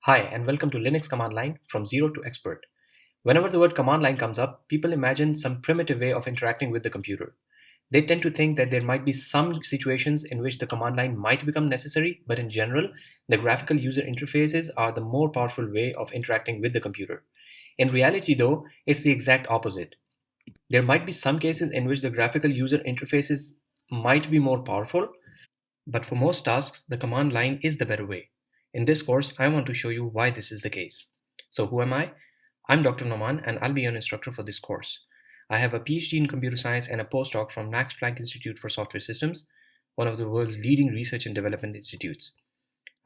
Hi, and welcome to Linux Command Line from Zero to Expert. Whenever the word command line comes up, people imagine some primitive way of interacting with the computer. They tend to think that there might be some situations in which the command line might become necessary, but in general, the graphical user interfaces are the more powerful way of interacting with the computer. In reality, though, it's the exact opposite. There might be some cases in which the graphical user interfaces might be more powerful, but for most tasks, the command line is the better way. In this course, I want to show you why this is the case. So who am I? I'm Dr. Noman and I'll be your instructor for this course. I have a PhD in computer science and a postdoc from Max Planck Institute for Software Systems, one of the world's leading research and development institutes.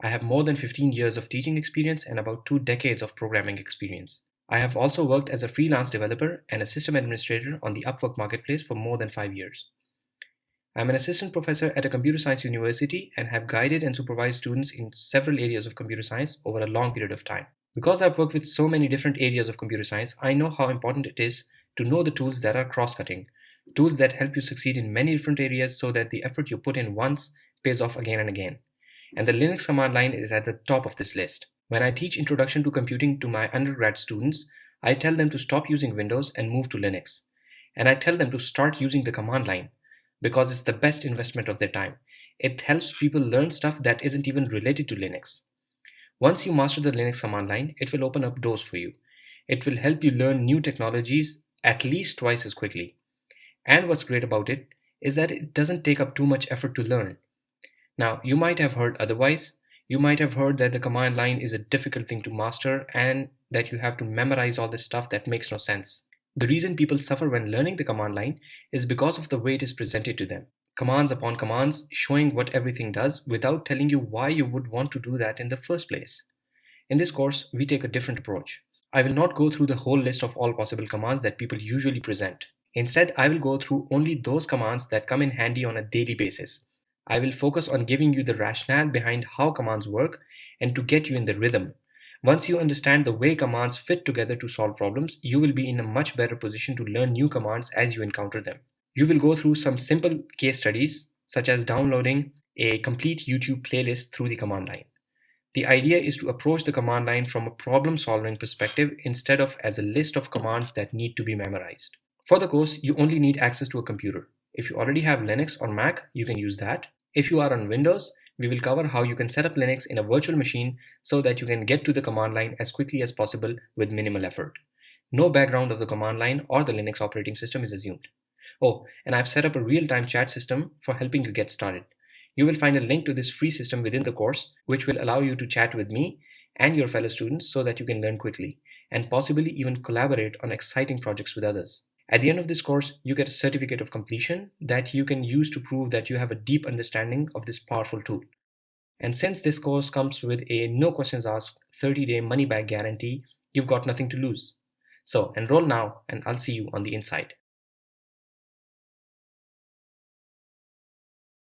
I have more than 15 years of teaching experience and about 2 decades of programming experience. I have also worked as a freelance developer and a system administrator on the Upwork marketplace for more than 5 years. I'm an assistant professor at a computer science university and have guided and supervised students in several areas of computer science over a long period of time. Because I've worked with so many different areas of computer science, I know how important it is to know the tools that are cross-cutting, tools that help you succeed in many different areas so that the effort you put in once pays off again and again. And the Linux command line is at the top of this list. When I teach Introduction to Computing to my undergrad students, I tell them to stop using Windows and move to Linux. And I tell them to start using the command line because it's the best investment of their time. It helps people learn stuff that isn't even related to Linux. Once you master the Linux command line, it will open up doors for you. It will help you learn new technologies at least twice as quickly. And what's great about it is that it doesn't take up too much effort to learn. Now, you might have heard otherwise. You might have heard that the command line is a difficult thing to master and that you have to memorize all this stuff that makes no sense. The reason people suffer when learning the command line is because of the way it is presented to them. Commands upon commands showing what everything does without telling you why you would want to do that in the first place. In this course, we take a different approach. I will not go through the whole list of all possible commands that people usually present. Instead, I will go through only those commands that come in handy on a daily basis. I will focus on giving you the rationale behind how commands work and to get you in the rhythm. Once you understand the way commands fit together to solve problems, you will be in a much better position to learn new commands as you encounter them. You will go through some simple case studies, such as downloading a complete YouTube playlist through the command line. The idea is to approach the command line from a problem-solving perspective instead of as a list of commands that need to be memorized. For the course, you only need access to a computer. If you already have Linux or Mac, you can use that. If you are on Windows, we will cover how you can set up Linux in a virtual machine so that you can get to the command line as quickly as possible with minimal effort. No background of the command line or the Linux operating system is assumed. Oh, and I've set up a real-time chat system for helping you get started. You will find a link to this free system within the course, which will allow you to chat with me and your fellow students so that you can learn quickly and possibly even collaborate on exciting projects with others. At the end of this course, you get a certificate of completion that you can use to prove that you have a deep understanding of this powerful tool. And since this course comes with a no questions asked 30-day money back guarantee, you've got nothing to lose. So enroll now and I'll see you on the inside.